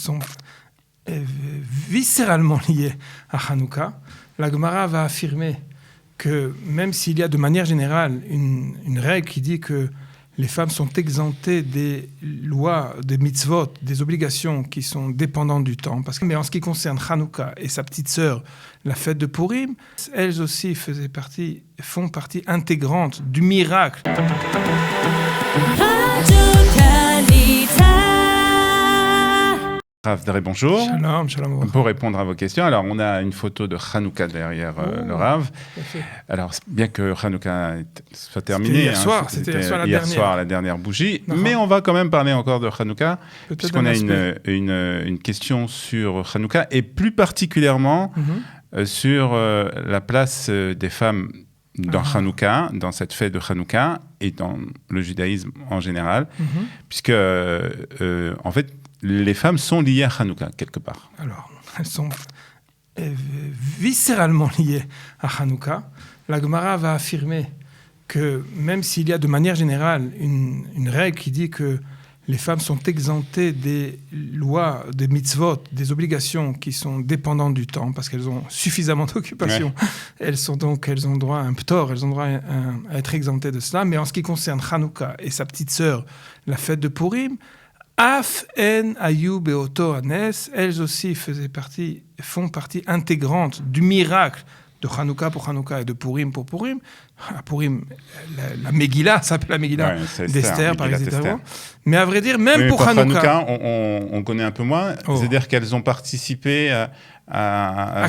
sont viscéralement liées à Hanouka. La Gemara va affirmer que même s'il y a de manière générale une règle qui dit que les femmes sont exemptées des lois, des mitzvot, des obligations qui sont dépendantes du temps. Mais en ce qui concerne Hanouka et sa petite sœur, la fête de Purim, elles aussi font partie intégrante du miracle. Rav Daré, bonjour. Shalom, shalom. Pour répondre à vos questions, alors on a une photo de Hanouka derrière le Rav. Alors bien que Hanouka soit terminé, c'était hier soir la dernière bougie, mais on va quand même parler encore de Hanouka, puisqu'on a une question sur Hanouka et plus particulièrement sur la place des femmes dans Hanouka, dans cette fête de Hanouka et dans le judaïsme en général, puisque en fait les femmes sont liées à Hanouka, quelque part. Alors, elles sont viscéralement liées à Hanouka. La Gemara va affirmer que même s'il y a de manière générale une règle qui dit que les femmes sont exemptées des lois, des mitzvot, des obligations qui sont dépendantes du temps, parce qu'elles ont suffisamment d'occupation, elles ont droit à un ptor, elles ont droit à être exemptées de cela. Mais en ce qui concerne Hanouka et sa petite sœur, la fête de Purim, Af en ayu beoto anes, elles aussi font partie intégrante du miracle de Hanouka pour Hanouka et de Purim pour Purim. Purim, la Megillah s'appelle la Megillah d'Esther, par exemple. Mais à vrai dire, même pour Hanouka, on connaît un peu moins. C'est-à-dire qu'elles ont participé à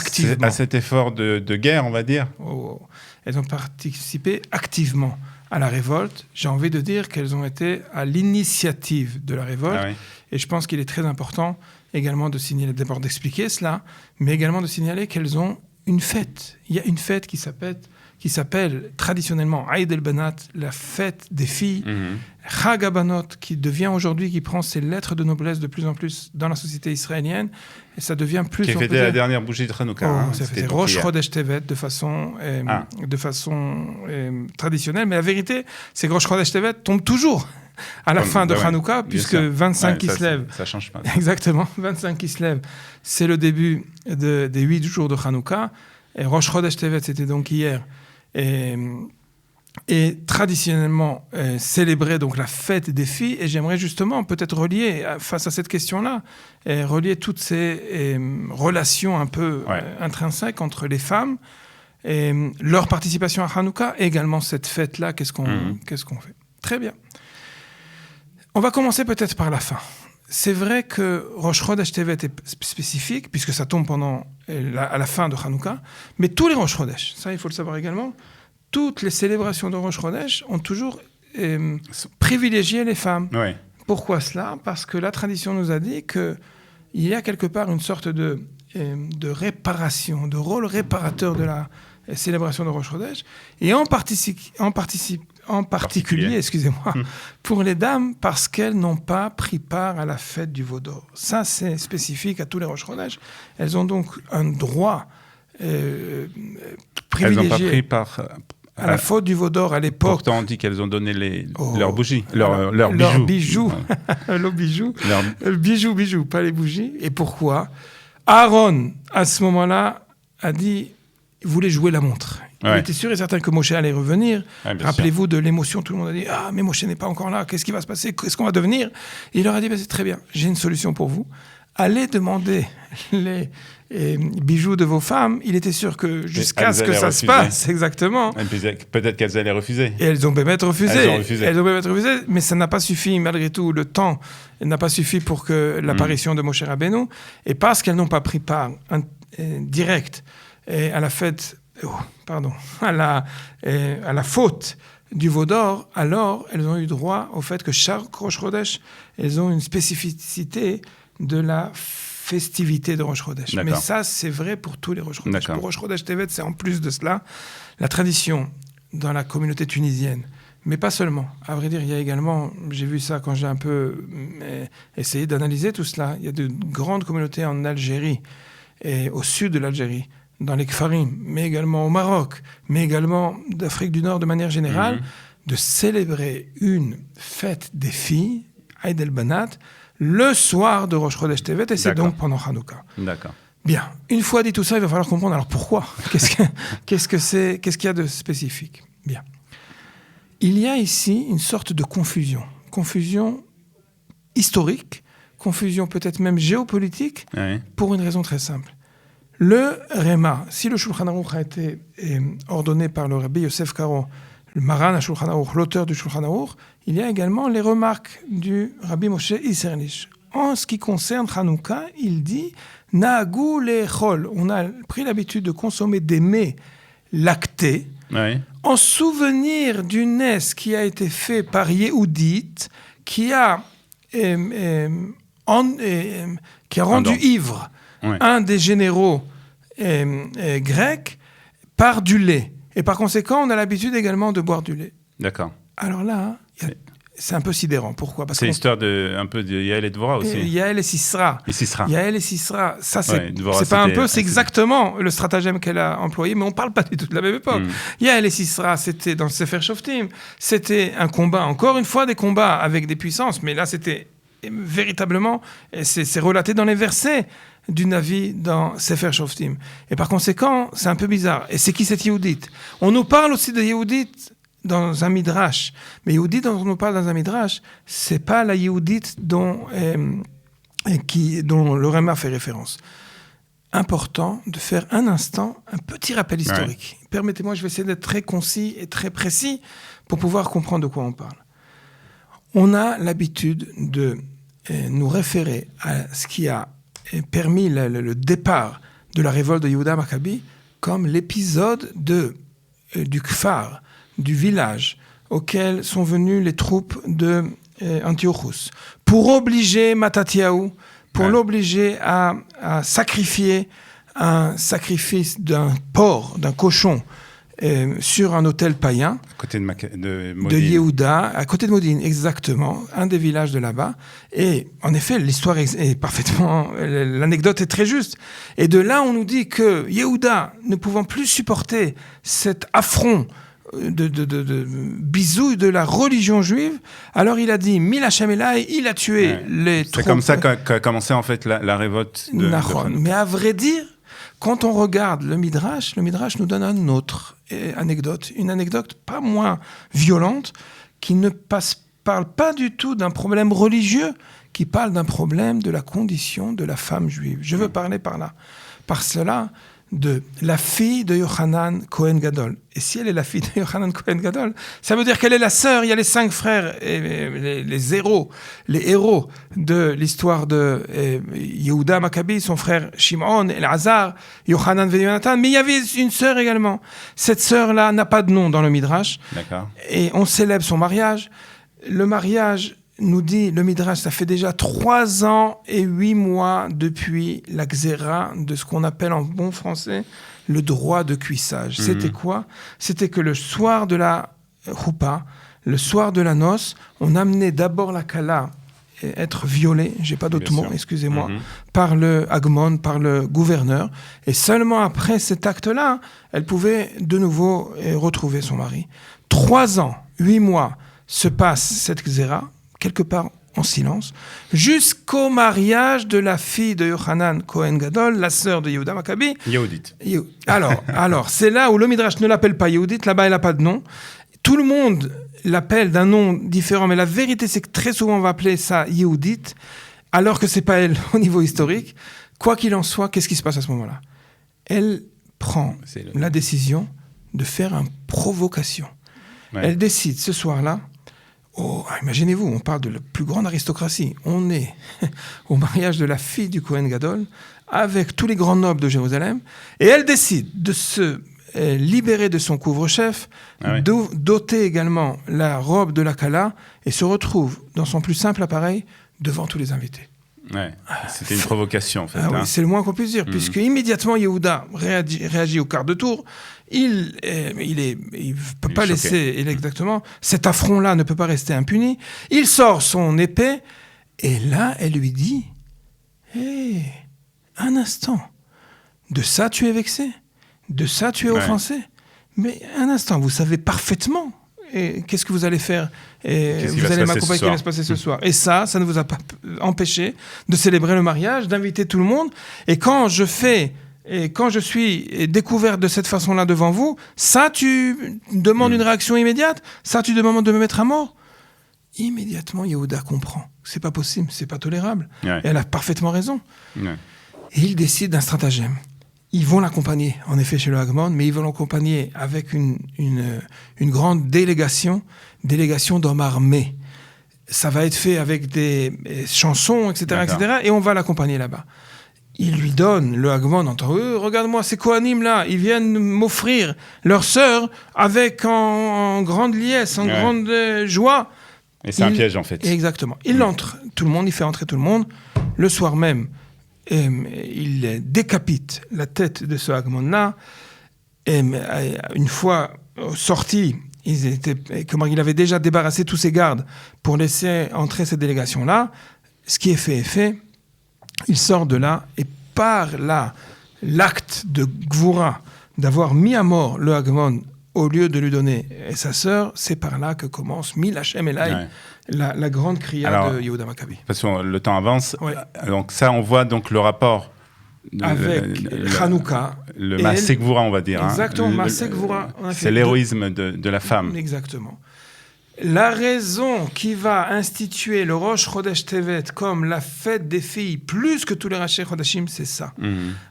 cet effort de guerre, on va dire. Elles ont participé activement à la révolte. J'ai envie de dire qu'elles ont été à l'initiative de la révolte. Et je pense qu'il est très important également de signaler, d'abord d'expliquer cela, mais également de signaler qu'elles ont une fête. Il y a une fête qui s'appelle traditionnellement Eid el-Banat, la fête des filles, Chag Habanot, qui devient aujourd'hui, qui prend ses lettres de noblesse de plus en plus dans la société israélienne, et ça devient plus... Qui a fêté la dernière bougie de Hanouka. Ça fait Rosh Chodesh Tevet de façon traditionnelle, mais la vérité, c'est que Rosh Chodesh Tevet tombe toujours à la fin de Hanouka, puisque 25 Kislev... Ça change pas. Exactement, 25 Kislev, c'est le début des 8 jours de Hanouka, et Rosh Chodesh Tevet, c'était donc hier, et traditionnellement célébrer donc la fête des filles. Et j'aimerais justement peut-être relier, face à cette question-là, relier toutes ces relations un peu intrinsèques entre les femmes et leur participation à Hanouka, et également cette fête-là, qu'est-ce qu'on fait. Très bien. On va commencer peut-être par la fin. C'est vrai que Rosh Chodesh Tevet est spécifique, puisque ça tombe à la fin de Hanouka, mais tous les Rosh Chodesh, ça il faut le savoir également, toutes les célébrations de Rosh Chodesh ont toujours privilégié les femmes. Pourquoi cela ? Parce que la tradition nous a dit qu'il y a quelque part une sorte de réparation, de rôle réparateur de la célébration de Rosh Chodesh, et en particulier, excusez-moi, pour les dames, parce qu'elles n'ont pas pris part à la fête du veau d'or. Ça, c'est spécifique à tous les Rosh Chodesh. Elles ont donc un droit privilégié. Elles n'ont pas pris part à la faute du veau d'or à l'époque. Pourtant, on dit qu'elles ont donné leurs bougies, leurs bijoux. Leurs bijoux, pas les bougies. Et pourquoi ? Aaron, à ce moment-là, a dit, il voulait jouer la montre. Il était sûr et certain que Moshe allait revenir. Rappelez-vous de l'émotion, tout le monde a dit « Ah, mais Moshe n'est pas encore là, qu'est-ce qui va se passer ? Qu'est-ce qu'on va devenir ?» Et il leur a dit « C'est très bien, j'ai une solution pour vous. Allez demander les bijoux de vos femmes. » Il était sûr que jusqu'à ce que ça se passe, exactement. Et puis, peut-être qu'elles allaient refuser. Et elles ont peut-être refusé. Mais ça n'a pas suffi, malgré tout, le temps n'a pas suffi pour que l'apparition de Moshe Rabbeinu. Et parce qu'elles n'ont pas pris part directe à la fête... à la faute du veau d'or, alors elles ont eu droit au fait que chaque Rosh Chodesh, elles ont une spécificité de la festivité de Rosh Chodesh. Mais ça, c'est vrai pour tous les Rosh Chodesh. Pour Rosh Chodesh Tevet, c'est en plus de cela, la tradition dans la communauté tunisienne. Mais pas seulement. À vrai dire, il y a également, j'ai vu ça quand j'ai un peu essayé d'analyser tout cela, il y a de grandes communautés en Algérie et au sud de l'Algérie, dans les Kfarim, mais également au Maroc, mais également d'Afrique du Nord de manière générale, de célébrer une fête des filles, Eid el-Banat, le soir de Rosh Chodesh Tevet, et c'est donc pendant Hanouka. D'accord. Bien. Une fois dit tout ça, il va falloir comprendre alors pourquoi. Qu'est-ce qu'il y a de spécifique? Bien. Il y a ici une sorte de confusion. Confusion historique, confusion peut-être même géopolitique, pour une raison très simple. Le Réma, si le Shulchan Aruch a été ordonné par le Rabbi Yosef Karo, le Maran à Shulchan Aruch, l'auteur du Shulchan Aruch, il y a également les remarques du Rabbi Moshe Isserlich. En ce qui concerne Hanouka, il dit « Na'agu le'echol ». On a pris l'habitude de consommer des mets lactés en souvenir du nes qui a été fait par Yehudit, qui a rendu ivre un des généraux grecs par du lait. Et par conséquent, on a l'habitude également de boire du lait. D'accord. Alors là, c'est un peu sidérant. Pourquoi? Parce c'est l'histoire un peu de Yael et Dvorah aussi. Yael et Sisra. Yael et Sisra. Ça, c'est Dvorah, pas un peu, c'est exactement le stratagème qu'elle a employé, mais on parle pas du tout de la même époque. Yael et Sisra, c'était dans le Sefer Shoftim. C'était un combat, encore une fois, des combats avec des puissances, mais là, c'était véritablement, c'est relaté dans les versets du Navi dans Sefer Shoftim. Et par conséquent, c'est un peu bizarre. Et c'est qui cette Yehudit? On nous parle aussi de Yehudit dans un midrash. Mais Yehudit dont on nous parle dans un midrash, c'est pas la Yehudit dont le Réma fait référence. Important de faire un instant un petit rappel historique. Permettez-moi, je vais essayer d'être très concis et très précis pour pouvoir comprendre de quoi on parle. On a l'habitude de nous référer à ce qui a permis le départ de la révolte de Yehuda Maccabi comme l'épisode du Kfar, du village auquel sont venues les troupes de Antiochus, pour obliger Mattathiaou, l'obliger à sacrifier un sacrifice d'un porc, d'un cochon, sur un autel païen, à côté de Yehuda, à côté de Modine, exactement, un des villages de là-bas. Et en effet, l'histoire est parfaitement, l'anecdote est très juste. Et de là, on nous dit que Yehuda, ne pouvant plus supporter cet affront de bisouille de la religion juive, alors il a dit Mil Hashem Elai, il a tué les troupes. C'est comme ça qu'a commencé en fait la révolte de Mais à vrai dire, quand on regarde le Midrash nous donne une autre anecdote, une anecdote pas moins violente, qui ne parle pas du tout d'un problème religieux, qui parle d'un problème de la condition de la femme juive. Je veux parler par cela, de la fille de Yochanan Cohen Gadol. Et si elle est la fille de Yochanan Cohen Gadol, ça veut dire qu'elle est la sœur. Il y a les 5 frères, les héros de l'histoire de Yehuda Maccabi, son frère Shimon, Elazar, Yochanan et Yonatan. Mais il y avait une sœur également. Cette sœur-là n'a pas de nom dans le Midrash. D'accord. Et on célèbre son mariage. Le mariage, nous dit le Midrash, ça fait déjà 3 ans et 8 mois depuis la xéra de ce qu'on appelle en bon français le droit de cuissage. C'était quoi? C'était que le soir de la choupa, le soir de la noce, on amenait d'abord la kala être violée, j'ai pas d'autre mot, excusez-moi, par le hagmon, par le gouverneur, et seulement après cet acte-là, elle pouvait de nouveau retrouver son mari. 3 ans, 8 mois se passe cette xéra, quelque part en silence, jusqu'au mariage de la fille de Yochanan Cohen Gadol, la sœur de Yehuda Maccabi. Yehudit. Alors, c'est là où le Midrash ne l'appelle pas Yehudit, là-bas elle n'a pas de nom. Tout le monde l'appelle d'un nom différent, mais la vérité c'est que très souvent on va appeler ça Yehudit, alors que c'est pas elle au niveau historique. Quoi qu'il en soit, qu'est-ce qui se passe à ce moment-là? Elle prend la décision de faire une provocation. Ouais. Elle décide ce soir-là. Imaginez-vous, on parle de la plus grande aristocratie. On est au mariage de la fille du Kohen Gadol avec tous les grands nobles de Jérusalem. Et elle décide de se libérer de son couvre-chef, d'ôter également la robe de la Kala et se retrouve dans son plus simple appareil devant tous les invités. Ouais, c'était une provocation en fait. Oui, c'est le moins qu'on puisse dire, puisque immédiatement Yehuda réagit au quart de tour. Il peut pas laisser exactement cet affront-là ne peut pas rester impuni. Il sort son épée et là elle lui dit un instant, de ça tu es vexé, de ça tu es offensé, mais un instant, vous savez parfaitement et qu'est-ce que vous allez faire et vous allez m'accompagner, qu'est-ce qui va se passer ce soir. Et ça ne vous a pas empêché de célébrer le mariage, d'inviter tout le monde. Et quand je suis découvert de cette façon-là devant vous, ça, tu demandes une réaction immédiate. Ça, tu demandes de me mettre à mort. Immédiatement, Yehuda comprend. C'est pas possible, c'est pas tolérable. Ouais. Et elle a parfaitement raison. Ouais. Et il décide d'un stratagème. Ils vont l'accompagner, en effet, chez le Hagmon, mais ils vont l'accompagner avec une grande délégation d'hommes armés. Ça va être fait avec des chansons, etc., etc., et on va l'accompagner là-bas. Il lui donne, le Hagmon, entend, regarde-moi, ces Kohanim là, ils viennent m'offrir leur sœur avec en grande liesse, en grande joie. Et c'est un piège, en fait. Exactement. Il entre, tout le monde, il fait entrer tout le monde. Le soir même, il décapite la tête de ce Hagmon-là. Une fois sorti, il avait déjà débarrassé tous ses gardes pour laisser entrer cette délégation-là. Ce qui est fait. Il sort de là, et par là, l'acte de Gvura, d'avoir mis à mort le Hagmon au lieu de lui donner sa sœur, c'est par là que commence Mil Hashem Elai, la grande kriya de Yehuda Maccabi. Parce que le temps avance. Ouais. Donc ça, on voit donc le rapport avec Hanouka. Le Maaseh Gvura, on va dire. Exactement, Maaseh Gvura. C'est l'héroïsme de la femme. Exactement. La raison qui va instituer le Rosh Chodesh Tevet comme la fête des filles, plus que tous les Rashi Chodashim, c'est ça.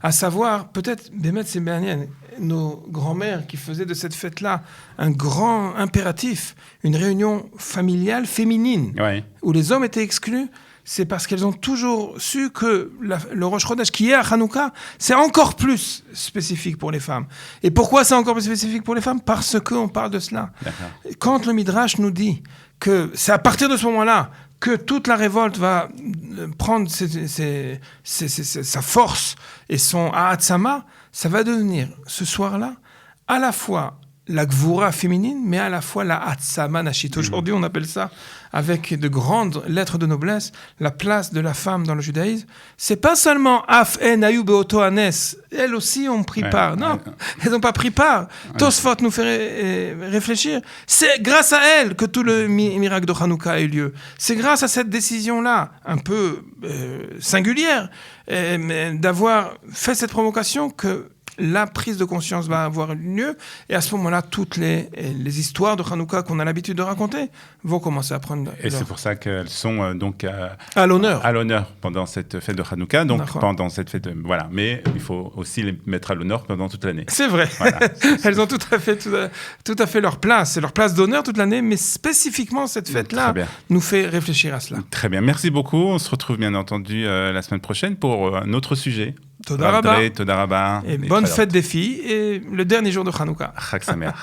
À savoir, peut-être, Bémet Sebéanian, nos grands-mères qui faisaient de cette fête-là un grand impératif, une réunion familiale féminine, où les hommes étaient exclus, c'est parce qu'elles ont toujours su que le Rosh Chodesh qui est à Hanouka, c'est encore plus spécifique pour les femmes. Et pourquoi c'est encore plus spécifique pour les femmes ? Parce qu'on parle de cela. D'accord. Quand le Midrash nous dit que c'est à partir de ce moment-là que toute la révolte va prendre sa force et son Ha'atzama, ça va devenir ce soir-là à la fois la Gvura féminine, mais à la fois la Ha'atzama nashit. Aujourd'hui, on appelle ça, avec de grandes lettres de noblesse, la place de la femme dans le judaïsme. C'est pas seulement Af en ayu beoto hanes, elles aussi ont pris part. Non, elles n'ont pas pris part. Tosfot nous fait réfléchir. C'est grâce à elles que tout le miracle de Hanouka a eu lieu. C'est grâce à cette décision-là, un peu singulière, d'avoir fait cette provocation que la prise de conscience va avoir lieu, et à ce moment-là, toutes les histoires de Hanouka qu'on a l'habitude de raconter vont commencer à prendre. Et c'est pour ça qu'elles sont donc à l'honneur. À l'honneur pendant cette fête de Hanouka, donc pendant cette fête, voilà. Mais il faut aussi les mettre à l'honneur pendant toute l'année. C'est vrai. Voilà. Elles ont tout à fait leur place, c'est leur place d'honneur toute l'année, mais spécifiquement cette fête-là nous fait réfléchir à cela. Très bien, merci beaucoup. On se retrouve bien entendu la semaine prochaine pour un autre sujet. Toda Rabba. Toda Rabba. Et bonne fête des filles et le dernier jour de Hanouka. Chag Sameach.